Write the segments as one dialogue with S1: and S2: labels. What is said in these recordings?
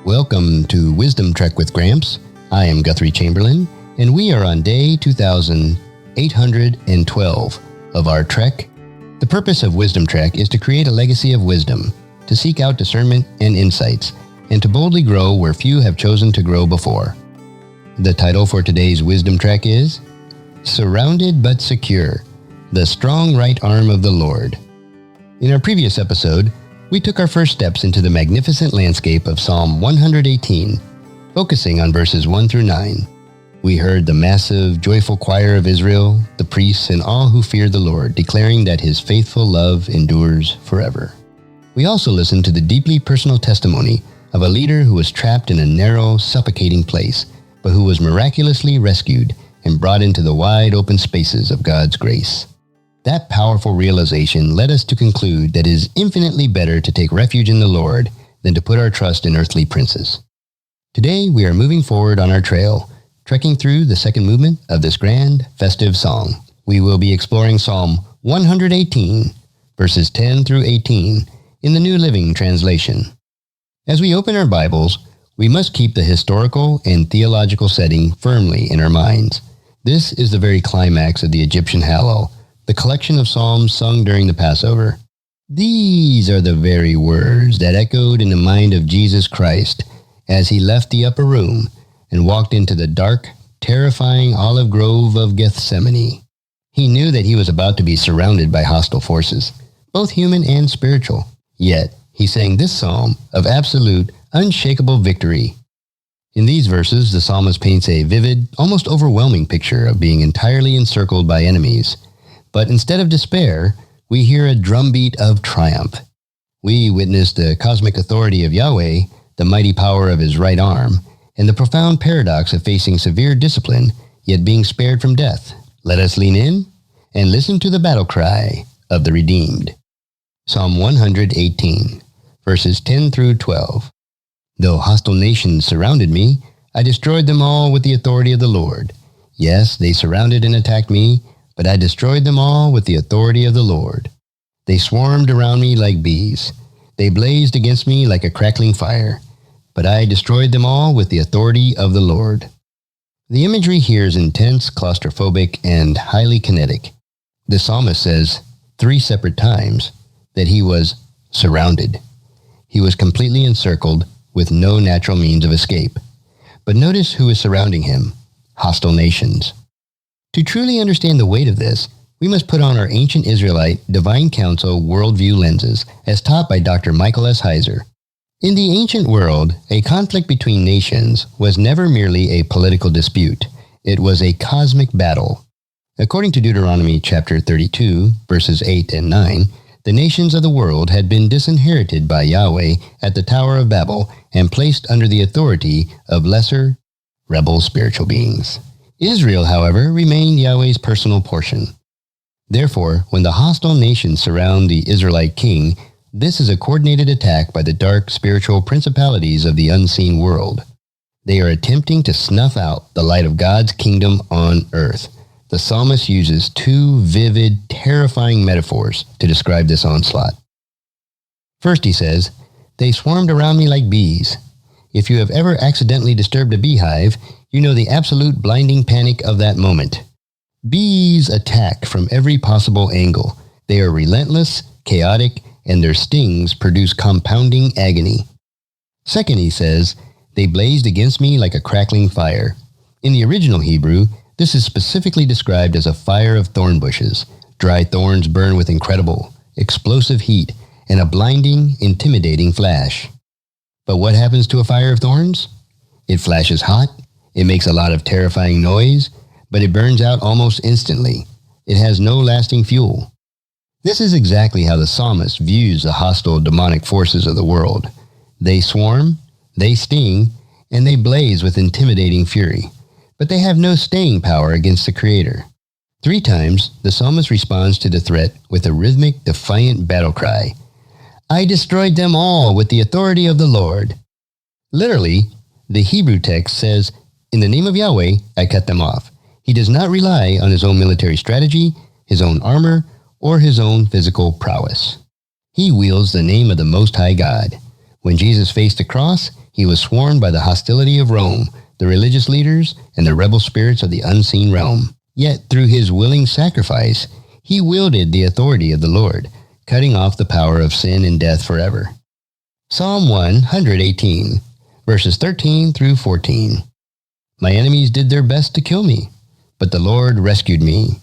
S1: Welcome to Wisdom-Trek with Gramps. I am Guthrie Chamberlain, and we are on day 2812 of our trek. The purpose of Wisdom-Trek is to create a legacy of wisdom, to seek out discernment and insights, and to boldly grow where few have chosen to grow before. The title for today's Wisdom-Trek is Surrounded but Secure, the Strong Right Arm of the Lord. In our previous episode, we took our first steps into the magnificent landscape of Psalm 118, focusing on verses 1 through 9. We heard the massive, joyful choir of Israel, the priests, and all who fear the Lord, declaring that his faithful love endures forever. We also listened to the deeply personal testimony of a leader who was trapped in a narrow, suffocating place, but who was miraculously rescued and brought into the wide open spaces of God's grace. That powerful realization led us to conclude that it is infinitely better to take refuge in the Lord than to put our trust in earthly princes. Today, we are moving forward on our trail, trekking through the second movement of this grand, festive song. We will be exploring Psalm 118, verses 10 through 18, in the New Living Translation. As we open our Bibles, we must keep the historical and theological setting firmly in our minds. This is the very climax of the Egyptian Hallel, the collection of psalms sung during the Passover. These are the very words that echoed in the mind of Jesus Christ as he left the upper room and walked into the dark, terrifying olive grove of Gethsemane. He knew that he was about to be surrounded by hostile forces, both human and spiritual. Yet, he sang this psalm of absolute, unshakable victory. In these verses, the psalmist paints a vivid, almost overwhelming picture of being entirely encircled by enemies. But instead of despair, we hear a drumbeat of triumph. We witness the cosmic authority of Yahweh, the mighty power of his right arm, and the profound paradox of facing severe discipline, yet being spared from death. Let us lean in and listen to the battle cry of the redeemed. Psalm 118, verses 10 through 12. Though hostile nations surrounded me, I destroyed them all with the authority of the Lord. Yes, they surrounded and attacked me, but I destroyed them all with the authority of the Lord. They swarmed around me like bees. They blazed against me like a crackling fire, but I destroyed them all with the authority of the Lord. The imagery here is intense, claustrophobic, and highly kinetic. The psalmist says 3 separate times that he was surrounded. He was completely encircled with no natural means of escape. But notice who is surrounding him: hostile nations. To truly understand the weight of this, we must put on our ancient Israelite divine council worldview lenses, as taught by Dr. Michael S. Heiser. In the ancient world, a conflict between nations was never merely a political dispute. It was a cosmic battle. According to Deuteronomy chapter 32, verses 8 and 9, the nations of the world had been disinherited by Yahweh at the Tower of Babel and placed under the authority of lesser, rebel spiritual beings. Israel, however, remained Yahweh's personal portion. Therefore, when the hostile nations surround the Israelite king, this is a coordinated attack by the dark spiritual principalities of the unseen world. They are attempting to snuff out the light of God's kingdom on earth. The psalmist uses 2 vivid, terrifying metaphors to describe this onslaught. First, he says, "They swarmed around me like bees." If you have ever accidentally disturbed a beehive, you know the absolute blinding panic of that moment. Bees attack from every possible angle. They are relentless, chaotic, and their stings produce compounding agony. Second, he says, "They blazed against me like a crackling fire." In the original Hebrew, this is specifically described as a fire of thorn bushes. Dry thorns burn with incredible, explosive heat and a blinding, intimidating flash. But what happens to a fire of thorns? It flashes hot, it makes a lot of terrifying noise, but it burns out almost instantly. It has no lasting fuel. This is exactly how the psalmist views the hostile demonic forces of the world. They swarm, they sting, and they blaze with intimidating fury, but they have no staying power against the Creator. 3 times, the psalmist responds to the threat with a rhythmic, defiant battle cry. I destroyed them all with the authority of the Lord. Literally, the Hebrew text says, in the name of Yahweh, I cut them off. He does not rely on his own military strategy, his own armor, or his own physical prowess. He wields the name of the Most High God. When Jesus faced the cross, he was swarmed by the hostility of Rome, the religious leaders, and the rebel spirits of the unseen realm. Yet through his willing sacrifice, he wielded the authority of the Lord, cutting off the power of sin and death forever. Psalm 118, verses 13 through 14. My enemies did their best to kill me, but the Lord rescued me.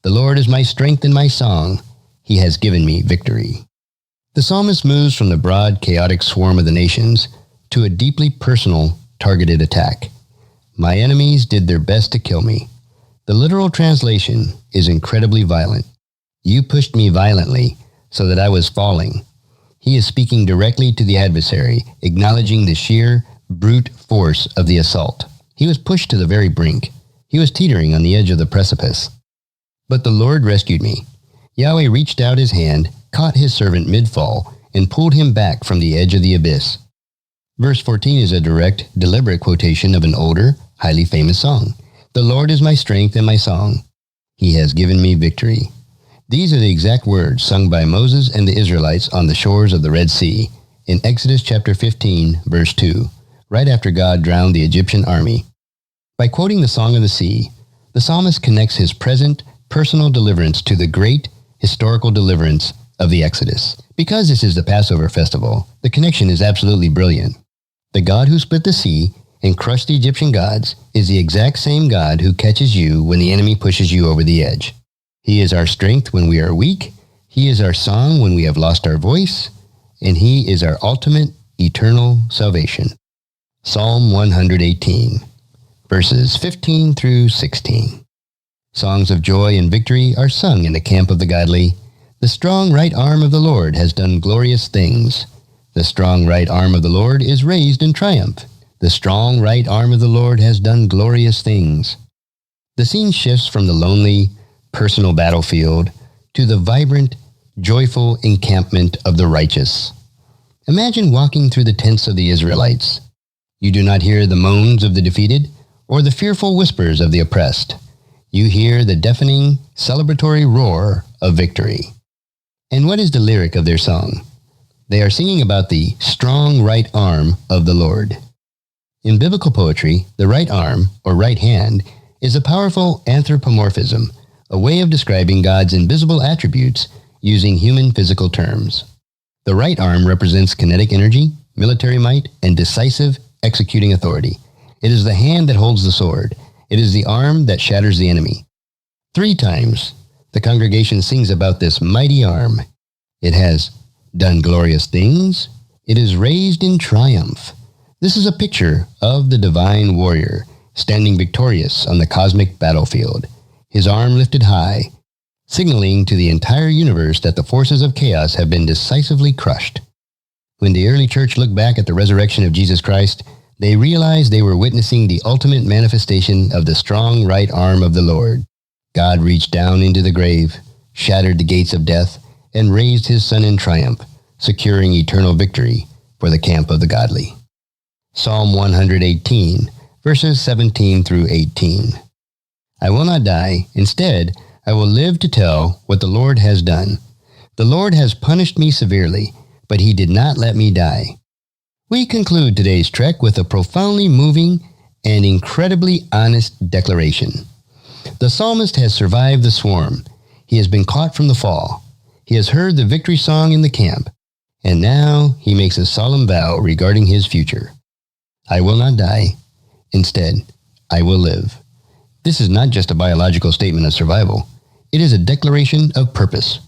S1: The Lord is my strength and my song. He has given me victory. The psalmist moves from the broad, chaotic swarm of the nations to a deeply personal, targeted attack. My enemies did their best to kill me. The literal translation is incredibly violent. You pushed me violently so that I was falling. He is speaking directly to the adversary, acknowledging the sheer, brute force of the assault. He was pushed to the very brink. He was teetering on the edge of the precipice. But the Lord rescued me. Yahweh reached out his hand, caught his servant mid-fall, and pulled him back from the edge of the abyss. Verse 14 is a direct, deliberate quotation of an older, highly famous song. The Lord is my strength and my song. He has given me victory. These are the exact words sung by Moses and the Israelites on the shores of the Red Sea in Exodus chapter 15, verse 2, right after God drowned the Egyptian army. By quoting the Song of the Sea, the psalmist connects his present, personal deliverance to the great, historical deliverance of the Exodus. Because this is the Passover festival, the connection is absolutely brilliant. The God who split the sea and crushed the Egyptian gods is the exact same God who catches you when the enemy pushes you over the edge. He is our strength when we are weak. He is our song when we have lost our voice. And he is our ultimate, eternal salvation. Psalm 118, verses 15 through 16. Songs of joy and victory are sung in the camp of the godly. The strong right arm of the Lord has done glorious things. The strong right arm of the Lord is raised in triumph. The strong right arm of the Lord has done glorious things. The scene shifts from the lonely, personal battlefield to the vibrant, joyful encampment of the righteous. Imagine walking through the tents of the Israelites. You do not hear the moans of the defeated or the fearful whispers of the oppressed. You hear the deafening, celebratory roar of victory. And what is the lyric of their song? They are singing about the strong right arm of the Lord. In biblical poetry, the right arm, or right hand, is a powerful anthropomorphism, a way of describing God's invisible attributes using human physical terms. The right arm represents kinetic energy, military might, and decisive, executing authority. It is the hand that holds the sword. It is the arm that shatters the enemy. 3 times, the congregation sings about this mighty arm. It has done glorious things. It is raised in triumph. This is a picture of the divine warrior, standing victorious on the cosmic battlefield, his arm lifted high, signaling to the entire universe that the forces of chaos have been decisively crushed. When the early church looked back at the resurrection of Jesus Christ, they realized they were witnessing the ultimate manifestation of the strong right arm of the Lord. God reached down into the grave, shattered the gates of death, and raised his Son in triumph, securing eternal victory for the camp of the godly. Psalm 118, verses 17 through 18. I will not die. Instead, I will live to tell what the Lord has done. The Lord has punished me severely, but he did not let me die. We conclude today's trek with a profoundly moving and incredibly honest declaration. The psalmist has survived the swarm. He has been caught from the fall. He has heard the victory song in the camp. And now he makes a solemn vow regarding his future. I will not die. Instead, I will live. This is not just a biological statement of survival. It is a declaration of purpose.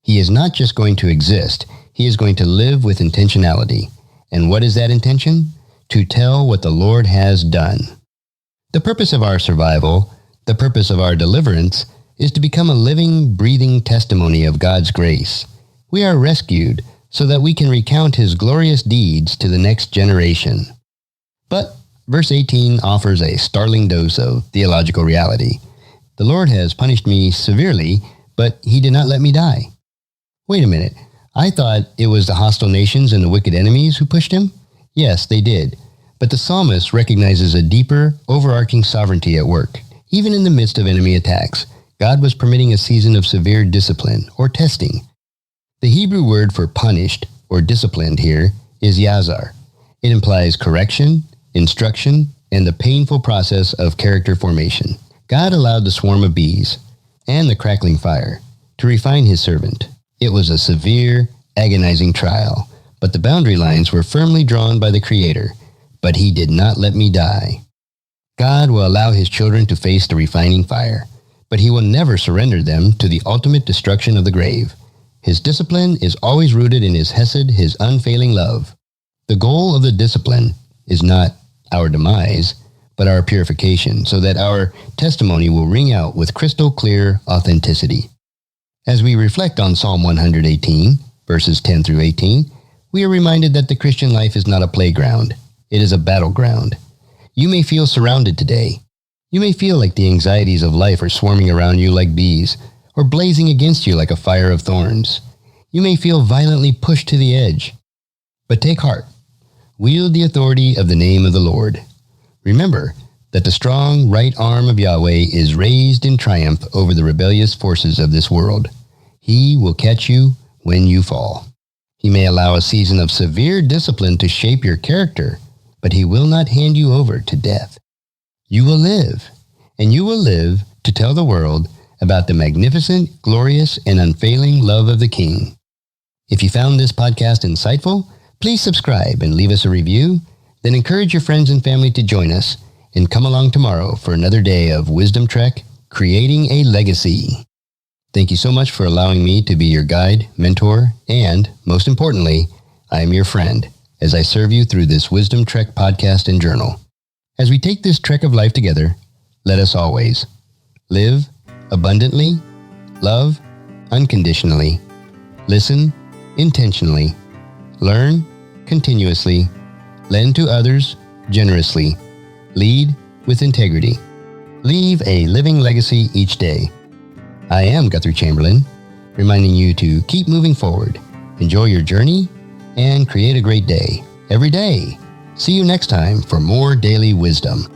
S1: He is not just going to exist. He is going to live with intentionality. And what is that intention? To tell what the Lord has done. The purpose of our survival, the purpose of our deliverance, is to become a living, breathing testimony of God's grace. We are rescued so that we can recount his glorious deeds to the next generation. But verse 18 offers a startling dose of theological reality. The Lord has punished me severely, but he did not let me die. Wait a minute. I thought it was the hostile nations and the wicked enemies who pushed him? Yes, they did. But the psalmist recognizes a deeper, overarching sovereignty at work. Even in the midst of enemy attacks, God was permitting a season of severe discipline or testing. The Hebrew word for punished or disciplined here is yazar. It implies correction, instruction, and the painful process of character formation. God allowed the swarm of bees and the crackling fire to refine his servant. It was a severe, agonizing trial, but the boundary lines were firmly drawn by the Creator. But he did not let me die. God will allow his children to face the refining fire, but he will never surrender them to the ultimate destruction of the grave. His discipline is always rooted in his hesed, his unfailing love. The goal of the discipline is not our demise, but our purification, so that our testimony will ring out with crystal clear authenticity. As we reflect on Psalm 118, verses 10 through 18, we are reminded that the Christian life is not a playground. It is a battleground. You may feel surrounded today. You may feel like the anxieties of life are swarming around you like bees, or blazing against you like a fire of thorns. You may feel violently pushed to the edge. But take heart. Wield the authority of the name of the Lord. Remember that the strong right arm of Yahweh is raised in triumph over the rebellious forces of this world. He will catch you when you fall. He may allow a season of severe discipline to shape your character, but he will not hand you over to death. You will live, and you will live to tell the world about the magnificent, glorious, and unfailing love of the King. If you found this podcast insightful, please subscribe and leave us a review. Then encourage your friends and family to join us and come along tomorrow for another day of Wisdom Trek, creating a legacy. Thank you so much for allowing me to be your guide, mentor, and, most importantly, I am your friend as I serve you through this Wisdom Trek podcast and journal. As we take this trek of life together, let us always live abundantly, love unconditionally, listen intentionally, learn continuously, lend to others generously, lead with integrity, leave a living legacy each day. I am Guthrie Chamberlain, reminding you to keep moving forward, enjoy your journey, and create a great day every day. See you next time for more daily wisdom.